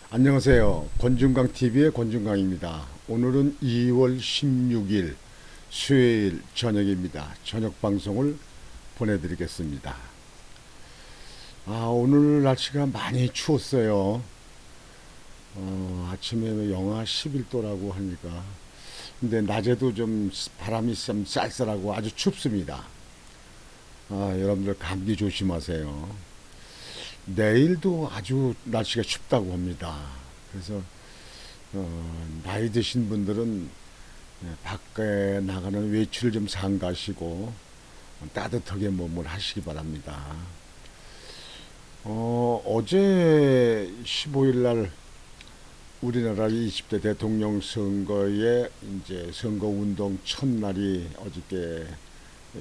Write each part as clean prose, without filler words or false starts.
안녕하세요. 권중강TV의 권중강입니다. 오늘은 2월 16일 수요일 저녁입니다. 저녁 방송을 보내드리겠습니다. 오늘 날씨가 많이 추웠어요. 아침에 영하 11도라고 하니까. 근데 낮에도 좀 바람이 좀 쌀쌀하고 아주 춥습니다. 여러분들 감기 조심하세요. 내일도 아주 날씨가 춥다고 합니다. 그래서 나이 드신 분들은 밖에 나가는 외출을 좀 삼가시고 따뜻하게 몸을 하시기 바랍니다. 어제 15일 날 우리나라 20대 대통령 선거의 이제 선거 운동 첫날이 어저께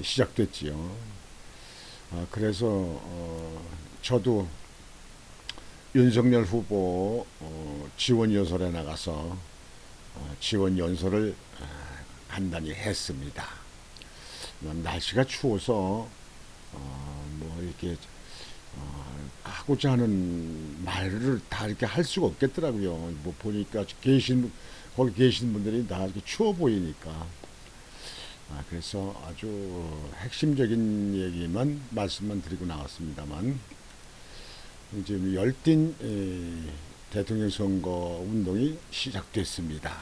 시작됐지요. 그래서 저도 윤석열 후보 지원 연설에 나가서 지원 연설을 간단히 했습니다. 날씨가 추워서 뭐 이렇게 하고자 하는 말을 다 이렇게 할 수가 없겠더라고요. 뭐 보니까 거기 계신 분들이 다 이렇게 추워 보이니까. 그래서 아주 핵심적인 얘기만 말씀만 드리고 나왔습니다만, 이제 열띤 대통령 선거 운동이 시작됐습니다.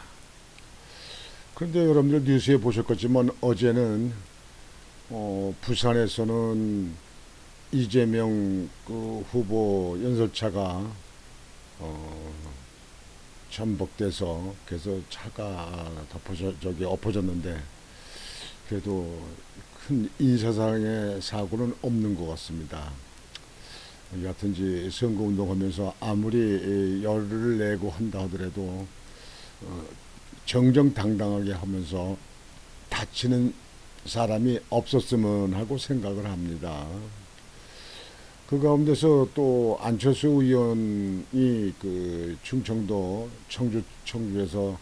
그런데 여러분들 뉴스에 보셨겠지만 어제는 부산에서는 이재명 그 후보 연설차가 전복돼서 그래서 차가 엎어졌는데 그래도 큰 인사상의 사고는 없는 것 같습니다. 여하튼지 선거운동하면서 아무리 열을 내고 한다 하더라도 정정당당하게 하면서 다치는 사람이 없었으면 하고 생각을 합니다. 그 가운데서 또 안철수 의원이 그 충청도 청주에서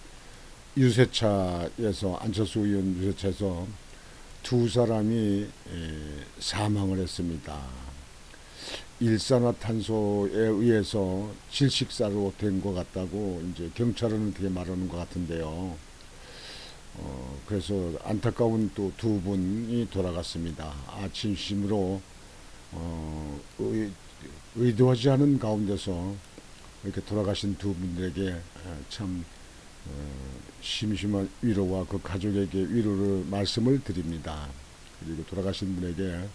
유세차에서 안철수 의원 유세차에서 두 사람이 사망을 했습니다. 일산화탄소에 의해서 질식사로 된 것 같다고 이제 경찰은 그렇게 말하는 것 같은데요. 그래서 안타까운 또 두 분이 돌아갔습니다. 진심으로 의도하지 않은 가운데서 이렇게 돌아가신 두 분들에게 참 심심한 위로와 그 가족에게 위로를 말씀을 드립니다. 그리고 돌아가신 분에게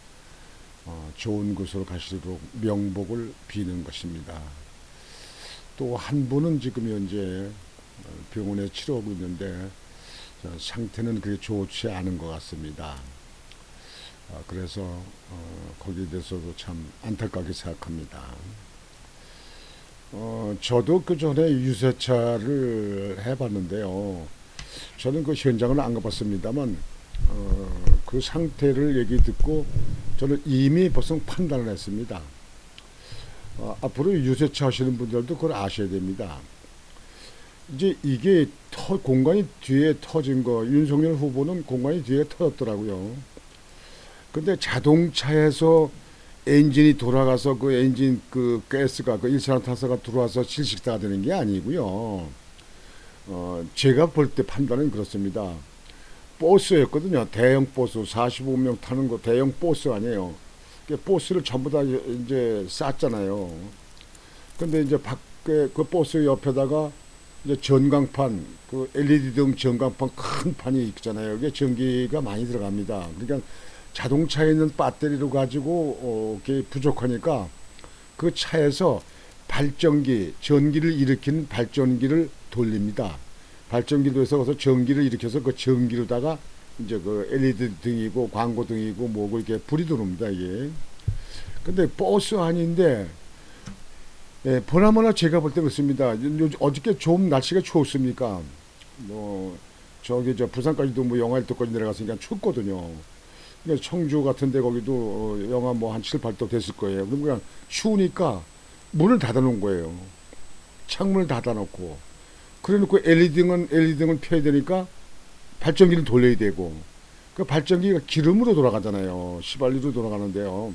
좋은 곳으로 가시도록 명복을 비는 것입니다. 또 한 분은 지금 현재 병원에 치료하고 있는데 상태는 그렇게 좋지 않은 것 같습니다. 그래서 거기에 대해서도 참 안타깝게 생각합니다. 저도 그 전에 유세차를 해봤는데요. 저는 그 현장은 안 가봤습니다만 그 상태를 얘기 듣고 저는 이미 벌써 판단을 했습니다. 앞으로 유세차 하시는 분들도 그걸 아셔야 됩니다. 이제 이게 공간이 뒤에 터진 거, 윤석열 후보는 공간이 뒤에 터졌더라고요. 근데 자동차에서 엔진이 돌아가서 그 엔진 그 가스가 그 일산화탄소가 들어와서 질식사가 되는 게 아니고요. 제가 볼 때 판단은 그렇습니다. 버스였거든요. 대형 버스 45명 타는 거 대형 버스 아니에요. 버스를 전부 다 이제 쌌잖아요. 근데 이제 밖에 그 버스 옆에다가 이제 전광판 그 LED 등 전광판 큰 판이 있잖아요. 이게 전기가 많이 들어갑니다. 그러니까 자동차에 있는 배터리로 가지고 그게 부족하니까 그 차에서 발전기 전기를 일으키는 발전기를 돌립니다. 발전기를 돌려서 그래서 전기를 일으켜서 그 전기로다가 이제 그 LED 등이고 광고 등이고 뭐고 이렇게 불이 들어옵니다 이게. 근데 버스 아닌데 보나마나 제가 볼 때 그렇습니다. 어저께 좀 날씨가 추웠습니까? 뭐 저기 저 부산까지도 뭐 영하 1도까지 내려갔으니까 춥거든요. 청주 같은데 거기도 영하 뭐 한 7, 8도 됐을 거예요. 그러니까 추우니까 문을 닫아 놓은 거예요. 창문을 닫아 놓고. 그래 놓고 LED 등은 펴야 되니까 발전기를 돌려야 되고. 그 발전기가 기름으로 돌아가잖아요. 휘발유로 돌아가는데요.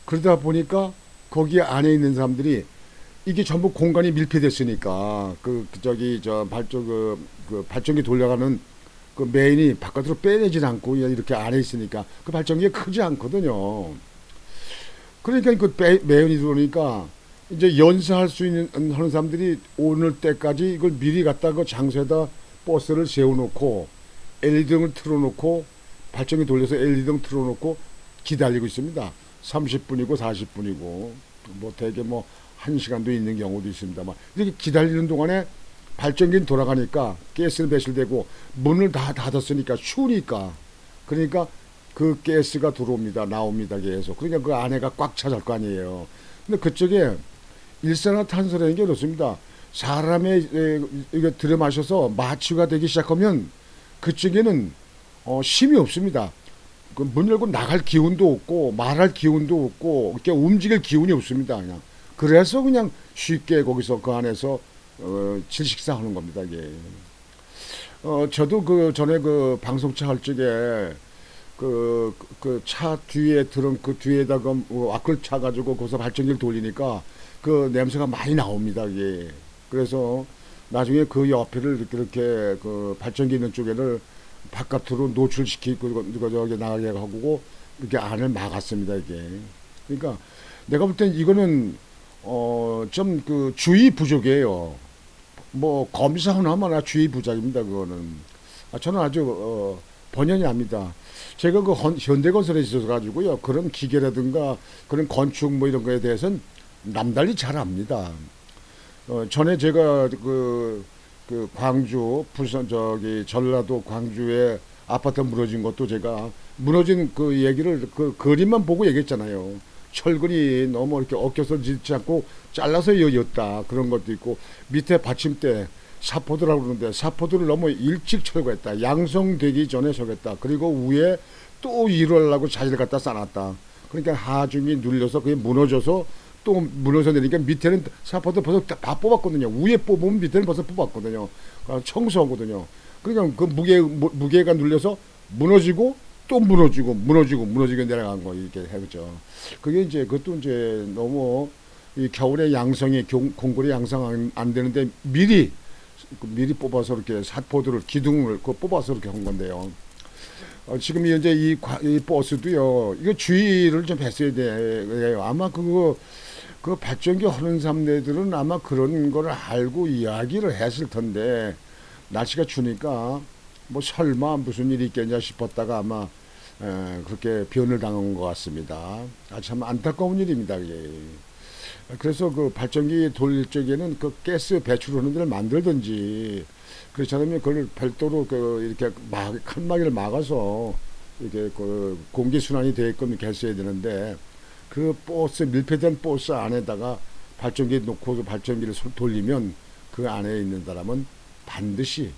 그러다 보니까 거기 안에 있는 사람들이 이게 전부 공간이 밀폐됐으니까 저기 저 그 발전기 돌려가는 그 메인이 바깥으로 빼내질 않고 이렇게 안에 있으니까 그 발전기가 크지 않거든요. 그러니까 그 매연이 들어오니까 이제 연사할 수 있는 하는 사람들이 오늘 때까지 이걸 미리 갖다 그 장소에다 버스를 세워놓고 LED등을 틀어놓고 발전기 돌려서 LED등 틀어놓고 기다리고 있습니다. 30분이고 40분이고 뭐 대개 뭐 1시간도 있는 경우도 있습니다만 이렇게 기다리는 동안에 발전기는 돌아가니까 가스는 배출되고 문을 다 닫았으니까 추우니까 그러니까 그 가스가 들어옵니다. 나옵니다. 계속. 그러니까 그 안에가 꽉 차질 거 아니에요. 근데 그쪽에 일산화탄소라는 게 그렇습니다. 사람의 이거 들여 마셔서 마취가 되기 시작하면 그쪽에는 힘이 없습니다. 그 문 열고 나갈 기운도 없고 말할 기운도 없고 이렇게 움직일 기운이 없습니다. 그냥 그래서 그냥 쉽게 거기서 그 안에서 질식사 하는 겁니다. 이게 저도 그 전에 그 방송차 할 적에 그 차 뒤에 트렁크 뒤에다가 와클 차 가지고 거기서 발전기를 돌리니까 그 냄새가 많이 나옵니다. 이게 그래서 나중에 그 옆에를 이렇게 그 발전기 있는 쪽에를 바깥으로 노출시키고 저기 나가게 하고 이렇게 안을 막았습니다. 이게 그러니까 내가 볼 땐 이거는 좀 그 주의 부족이에요. 뭐 검사하나 하나 주의 부족입니다. 그거는 저는 아주 번연히 압니다. 제가 그 현대건설에 있어서 가지고요 그런 기계라든가 그런 건축 뭐 이런 거에 대해서는 남달리 잘 압니다. 전에 제가 그 광주, 부산 저기 전라도 광주에 아파트 무너진 것도 제가 무너진 그 얘기를 그 그림만 보고 얘기했잖아요. 철근이 너무 이렇게 엉켜서 짓지 않고 잘라서 여였다 그런 것도 있고 밑에 받침대 사포드라고 그러는데 사포드를 너무 일찍 철거했다. 양성되기 전에 철거했다. 그리고 위에 또 일하려고 자리를 갖다 쌓았다. 그러니까 하중이 눌려서 그게 무너져서 또 무너져 내리니까 밑에는 사포드 벌써 다 뽑았거든요. 위에 뽑으면 밑에는 벌써 뽑았거든요. 청소하거든요. 그러니까 그 무게가 눌려서 무너지고 또 무너지고 내려간 거 이렇게 해보죠. 그게 이제 그것도 이제 너무 이 겨울에 양성이 공골이 양성 안 되는데 미리 뽑아서 이렇게 사포드를 기둥을 그 뽑아서 이렇게 한 건데요. 지금 현재 이 버스도요. 이거 주의를 좀 했어야 돼요. 아마 그 발전기 하는 사람들은 아마 그런 걸 알고 이야기를 했을 텐데 날씨가 추니까 뭐 설마 무슨 일이 있겠냐 싶었다가 아마 그렇게 변을 당한 것 같습니다. 참 안타까운 일입니다. 이게. 그래서 그 발전기 돌릴 적에는 그 가스 배출하는 데를 만들든지 그렇지 않으면 그걸 별도로 이렇게 칸막이를 막아서 이렇게 그 공기 순환이 되게끔 이렇게 했어야 되는데 그 버스 밀폐된 버스 안에다가 발전기 놓고 발전기를 돌리면 그 안에 있는 사람은 반드시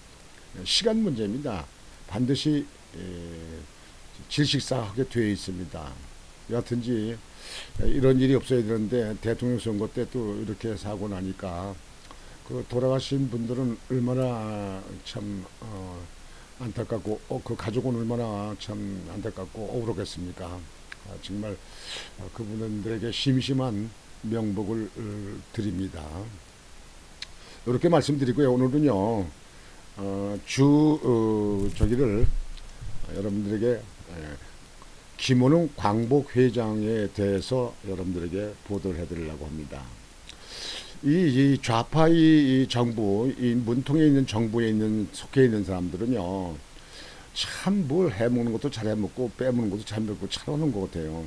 시간 문제입니다. 반드시 질식사하게 되어 있습니다. 여하튼지 이런 일이 없어야 되는데 대통령 선거 때 또 이렇게 사고 나니까 그 돌아가신 분들은 얼마나 참 안타깝고 그 가족은 얼마나 참 안타깝고 억울하겠습니까. 정말 그분들에게 심심한 명복을 드립니다. 이렇게 말씀드리고요. 오늘은요 저기를 여러분들에게 김원웅 광복회장에 대해서 여러분들에게 보도를 해드리려고 합니다. 이 좌파 이 정부, 이 문통에 있는 정부에 속해 있는 사람들은요, 참 뭘 해먹는 것도 잘 해먹고 빼먹는 것도 잘 먹고 잘하는 것 같아요.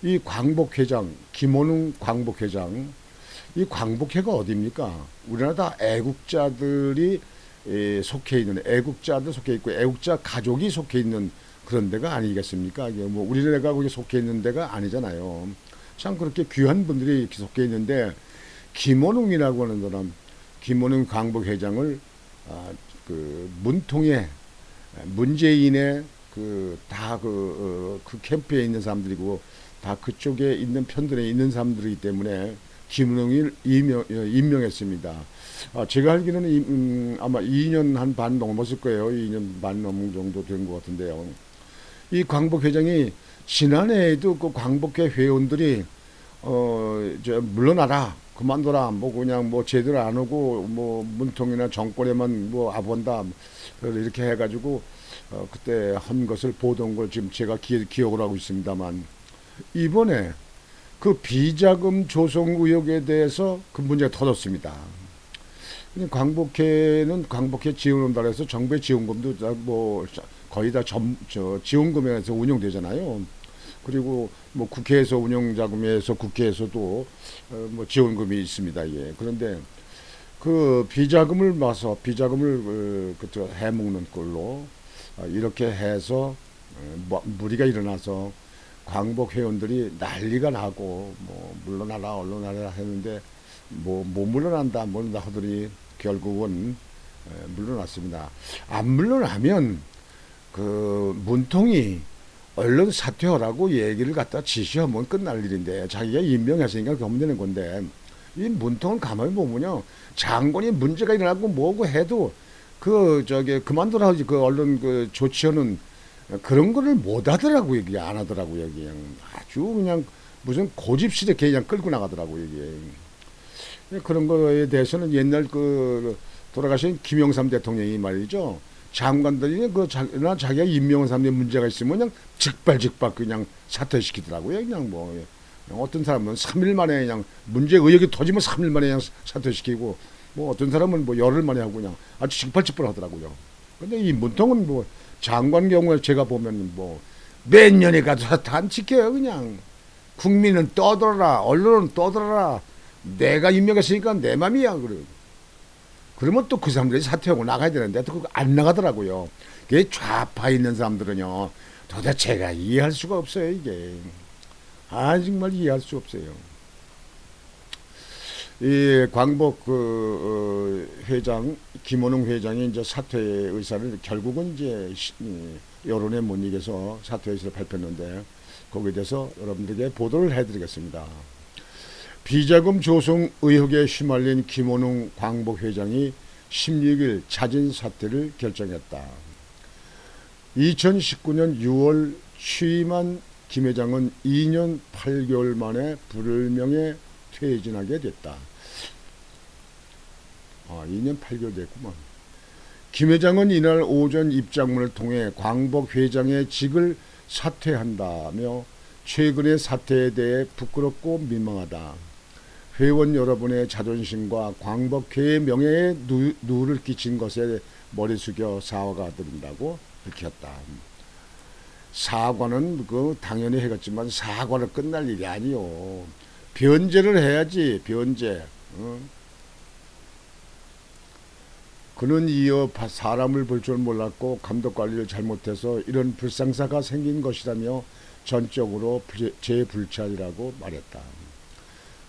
이 광복회장, 김원웅 광복회장, 이 광복회가 어디입니까? 우리나라 다 애국자들이 속해 있는, 애국자들 속해 있고 애국자 가족이 속해 있는 그런 데가 아니겠습니까? 이게 뭐 우리나라가 거기 속해 있는 데가 아니잖아요. 참 그렇게 귀한 분들이 속해 있는데 김원웅이라고 하는 사람, 김원웅 광복회장을 그 문통에 문재인의 그 캠프에 있는 사람들이고 다 그쪽에 있는 편들에 있는 사람들이기 때문에 김원웅을 임명했습니다. 제가 알기로는 아마 2년 한 반 넘었을 거예요. 2년 반 넘은 정도 된 것 같은데요. 이 광복회장이 지난해에도 그 광복회 회원들이 물러나라 그만둬라. 뭐 그냥 뭐 제대로 안 오고 뭐 문통이나 정권에만 뭐 아본다. 이렇게 해가지고 그때 한 것을 보던 걸 지금 제가 기억을 하고 있습니다만 이번에 그 비자금 조성 의혹에 대해서 그 문제가 터졌습니다. 광복회는 광복회 지원금다 해서 정부의 지원금도 뭐 거의 다 지원금에서 운영되잖아요. 그리고 뭐 국회에서 운영자금에서 국회에서도 뭐 지원금이 있습니다. 예. 그런데 그 비자금을 봐서 비자금을 그때 해먹는 걸로 이렇게 해서 무리가 일어나서 광복 회원들이 난리가 나고 뭐 물러나라 언론하라 했는데 뭐 못 물러난다 하더니 결국은 물러났습니다. 안 물러나면 그 문통이 언론 사퇴하라고 얘기를 갖다 지시하면 끝날 일인데 자기가 임명했으니까 그렇게 하면 되는 건데 이 문통을 가만히 보면요 장관이 문제가 일어나고 뭐고 해도 그만두라 하지 그 언론 그 조치하는 그런 거를 못 하더라고요. 이게 안 하더라고요. 그냥 아주 그냥 무슨 고집스럽게 그냥 끌고 나가더라고요. 이게 그런 거에 대해서는 옛날 그 돌아가신 김영삼 대통령이 말이죠. 장관들이 자기가 임명한 사람에 문제가 있으면 그냥 즉발 그냥 사퇴시키더라고요. 그냥 뭐 어떤 사람은 3일 만에 그냥 문제 의혹이 터지면 3일 만에 그냥 사퇴시키고 뭐 어떤 사람은 뭐 열흘 만에 하고 그냥 아주 직발직발 하더라고요. 근데 이 문통은 뭐 장관 경우에 제가 보면 뭐 몇 년에 가도 다 안 지켜요. 그냥 국민은 떠들어라 언론은 떠들어라 내가 임명했으니까 내 맘이야. 그러면 또 그 사람들이 사퇴하고 나가야 되는데 또 그거 안 나가더라고요. 그게 좌파 있는 사람들은요 도대체가 이해할 수가 없어요. 이게 정말 이해할 수 없어요. 이 광복 회장 김원웅 회장이 이제 사퇴 의사를 결국은 이제 여론에 못 이겨서 사퇴 의사를 발표했는데 거기에 대해서 여러분들에게 보도를 해드리겠습니다. 비자금 조성 의혹에 휘말린 김원웅 광복 회장이 16일 자진 사퇴를 결정했다. 2019년 6월 취임한 김 회장은 2년 8개월 만에 불명예 퇴진하게 됐다. 2년 8개월 됐구만. 김 회장은 이날 오전 입장문을 통해 광복 회장의 직을 사퇴한다며 최근의 사태에 대해 부끄럽고 민망하다. 회원 여러분의 자존심과 광복회의 명예에 누를 끼친 것에 머리 숙여 사과가 드린다고 밝혔다. 사과는 그 당연히 해갔지만 사과를 끝날 일이 아니요. 변제를 해야지 변제. 그는 이어 사람을 볼 줄 몰랐고 감독관리를 잘못해서 이런 불상사가 생긴 것이라며 전적으로 재불찰이라고 말했다.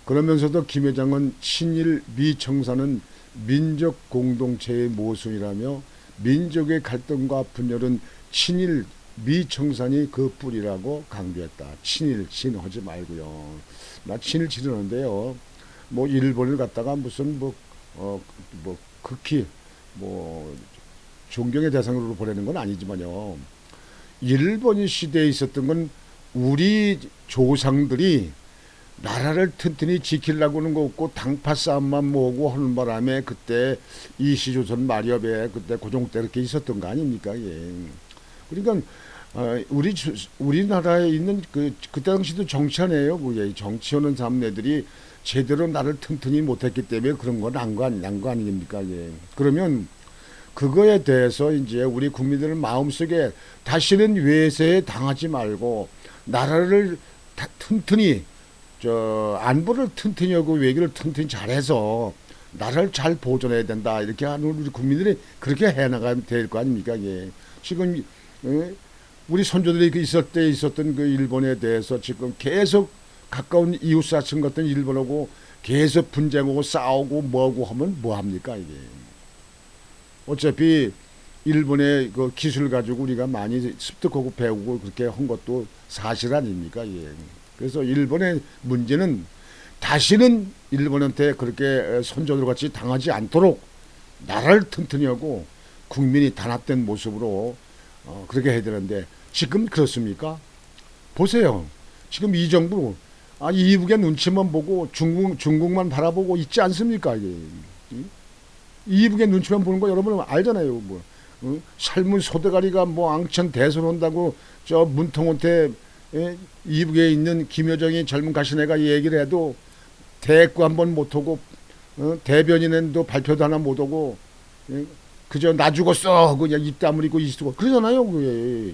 그러면서도 김 회장은 친일 미청사는 민족 공동체의 모순이라며 민족의 갈등과 분열은 친일 미청산이 그 뿌리라고 강조했다. 친일 하지 말고요. 나 친일 지르는데요. 뭐 일본을 갖다가 무슨 극히 존경의 대상으로 보내는 건 아니지만요. 일본 시대에 있었던 건 우리 조상들이 나라를 튼튼히 지키려고 하는 거 없고 당파 싸움만 모으고 하는 바람에 그때 이시조선 마렵에 그때 고종 때 그렇게 있었던 거 아닙니까? 예. 그러니까 우리나라에 있는 그때 당시도 정치하네요. 정치하는 사람네들이 제대로 나를 튼튼히 못했기 때문에 그런 건 난 거 아닙니까? 예. 그러면 그거에 대해서 이제 우리 국민들은 마음속에 다시는 외세에 당하지 말고 나라를 튼튼히 안보를 튼튼히 하고 외교를 튼튼히 잘해서 나라를 잘 보존해야 된다. 이렇게 하는 우리 국민들이 그렇게 해나가면 될 거 아닙니까? 예. 지금 우리 선조들이 있었던 그 일본에 대해서 지금 계속 가까운 이웃사촌 같은 일본하고 계속 분쟁하고 싸우고 뭐하고 하면 뭐합니까? 이게 어차피 일본의 그 기술 가지고 우리가 많이 습득하고 배우고 그렇게 한 것도 사실 아닙니까? 예. 그래서 일본의 문제는 다시는 일본한테 그렇게 선조들 같이 당하지 않도록 나라를 튼튼히 하고 국민이 단합된 모습으로 그렇게 해야 되는데 지금 그렇습니까? 보세요. 지금 이 정부 아, 이북의 눈치만 보고 중국만 바라보고 있지 않습니까? 이게. 이북의 눈치만 보는 거 여러분 알잖아요. 뭐 삶은 소대가리가 뭐 앙천 대선 온다고 저 문통한테 이북에 있는 김여정이 젊은 가시네가 얘기를 해도 대꾸 한번 못하고 대변인도 발표도 하나 못하고 그저 나 죽었어 그냥 입 다물고 있고 그러잖아요. 그게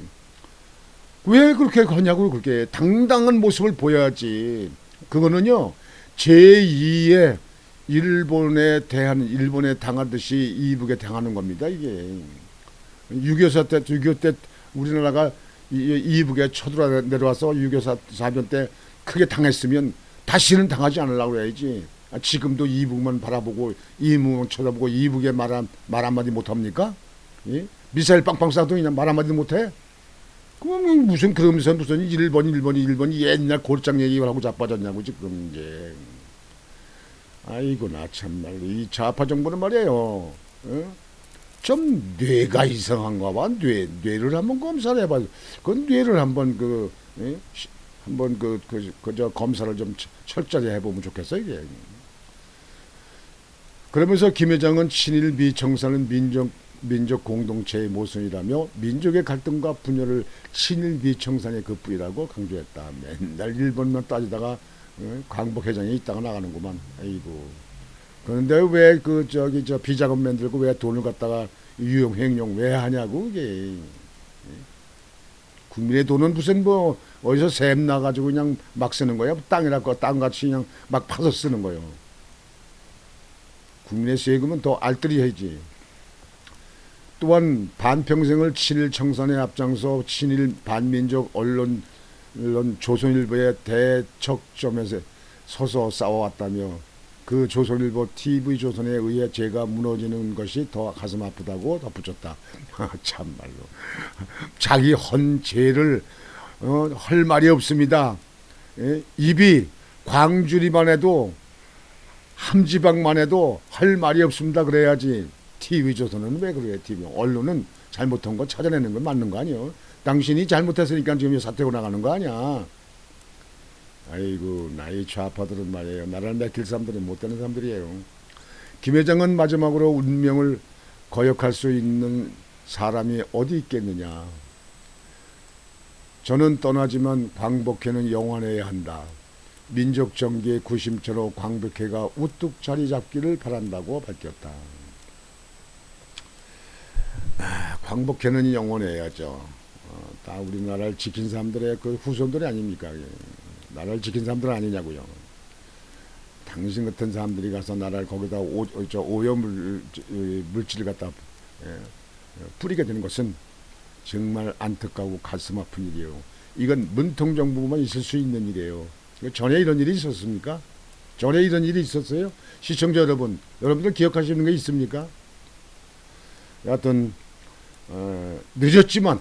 왜 그렇게 하냐고. 그렇게 당당한 모습을 보여야지. 그거는요 제2의 일본에 당하듯이 이북에 당하는 겁니다. 이게 6.25 때 우리나라가 이북에 쳐들어 내려와서 6.25 사변 때 크게 당했으면 다시는 당하지 않으려고 해야지. 지금도 이북만 바라보고 이북만 쳐다보고 이북에 말 한마디 못합니까? 예? 미사일 빵빵 쏴도 그냥 말 한마디 못해? 그럼 무슨 그러면서 무슨 일본이 옛날 골장 얘기를 하고 자빠졌냐고 지금 이제. 아이고 나 참말로 이 좌파 정부는 말이에요. 좀 뇌가 이상한가 봐. 뇌를 한번 검사를 해봐. 그 뇌를 한번 한번 저 검사를 좀 철저히 해보면 좋겠어 이게. 그러면서 김 회장은 친일 비청산은 민족 공동체의 모순이라며 민족의 갈등과 분열을 친일 비청산의 그뿐이라고 강조했다. 맨날 일본만 따지다가 광복 회장이 있다가 나가는구만. 아이고. 그런데 왜 저 비자금 만들고 왜 돈을 갖다가 유용 횡령 왜 하냐고 이게. 국민의 돈은 무슨 뭐 어디서 셈 나가지고 그냥 막 쓰는 거야. 땅이라고 땅같이 그냥 막 파서 쓰는 거요. 국민의 세금은 더 알뜰히 해야지. 또한 반평생을 친일 청산에 앞장서 친일 반민족 언론 조선일보의 대척점에서 서서 싸워왔다며 그 조선일보 TV조선에 의해 제가 무너지는 것이 더 가슴 아프다고 덧붙였다. 참말로 자기 헌 죄를 할 말이 없습니다. 입이 광주리만 해도 함지방만 해도 할 말이 없습니다. 그래야지. TV조선은 왜 그래요? TV 언론은 잘못한 거 찾아내는 건 맞는 거 아니에요? 당신이 잘못했으니까 지금 사퇴고 나가는 거 아니야. 아이고 나이 좌파들은 말이에요. 나라를 맡길 사람들은 못되는 사람들이에요. 김 회장은 마지막으로 운명을 거역할 수 있는 사람이 어디 있겠느냐. 저는 떠나지만 광복회는 영원해야 한다. 민족 정기의 구심처로 광복회가 우뚝 자리 잡기를 바란다고 밝혔다. 광복회는 영원해야죠. 다 우리나라를 지킨 사람들의 그 후손들이 아닙니까? 나라를 지킨 사람들은 아니냐고요. 당신 같은 사람들이 가서 나라를 거기다 오염 물질을 갖다 뿌리게 되는 것은 정말 안타까고 가슴 아픈 일이에요. 이건 문통정부만 있을 수 있는 일이에요. 전에 이런 일이 있었습니까? 전에 이런 일이 있었어요? 시청자 여러분, 여러분들 기억하시는 게 있습니까? 여하튼 늦었지만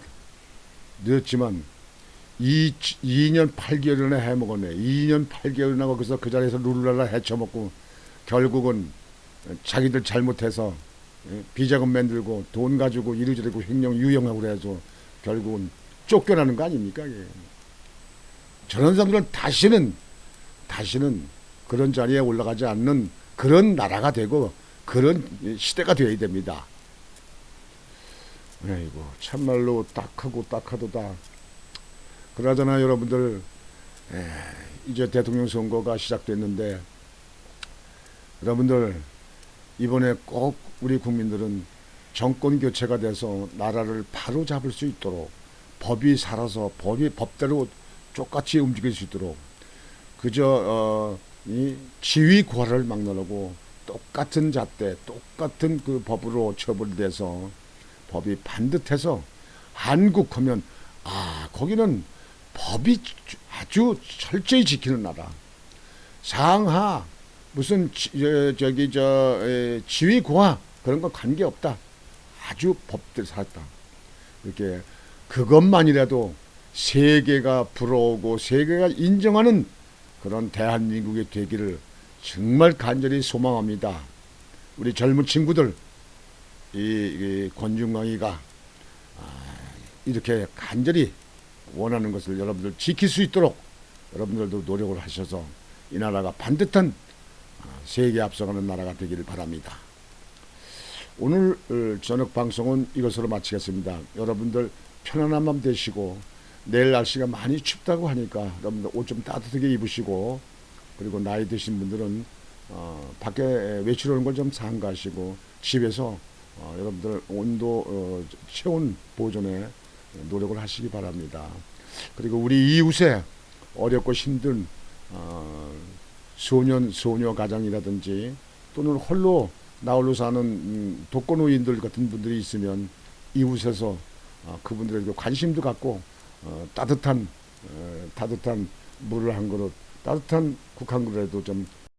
2년 8개월이나 해먹었네. 2년 8개월이나 거기서 그 자리에서 룰랄라 헤쳐먹고 결국은 자기들 잘못해서 비자금 만들고 돈 가지고 이리저리고 횡령 유용하고 그래서 결국은 쫓겨나는 거 아닙니까? 예. 저런 사람들은 다시는 그런 자리에 올라가지 않는 그런 나라가 되고 그런 시대가 되어야 됩니다. 아이고 참말로 딱하도다. 그러잖아 여러분들. 이제 대통령 선거가 시작됐는데 여러분들 이번에 꼭 우리 국민들은 정권 교체가 돼서 나라를 바로 잡을 수 있도록 법이 살아서 법대로 똑같이 움직일 수 있도록 그저 이 지위 고하를 막느라고 똑같은 잣대 똑같은 그 법으로 처벌돼서 법이 반듯해서 한국 하면 거기는 법이 아주 철저히 지키는 나라. 상하 무슨 지위 고하 그런 거 관계 없다. 아주 법들 살았다. 이렇게 그것만이라도 세계가 부러우고 세계가 인정하는 그런 대한민국이 되기를 정말 간절히 소망합니다. 우리 젊은 친구들 이 권중광이가 이렇게 간절히 원하는 것을 여러분들 지킬 수 있도록 여러분들도 노력을 하셔서 이 나라가 반듯한 세계 앞서가는 나라가 되기를 바랍니다. 오늘 저녁 방송은 이것으로 마치겠습니다. 여러분들 편안한 밤 되시고 내일 날씨가 많이 춥다고 하니까 여러분들 옷 좀 따뜻하게 입으시고 그리고 나이 드신 분들은 밖에 외출하는 걸 좀 삼가하시고 집에서 여러분들 온도 체온 보존에 노력을 하시기 바랍니다. 그리고 우리 이웃에 어렵고 힘든 소년 소녀 가장이라든지 또는 홀로 나홀로 사는 독거노인들 같은 분들이 있으면 이웃에서 그분들에게 관심도 갖고 따뜻한 물을 한 그릇, 따뜻한 국 한 그릇에도 좀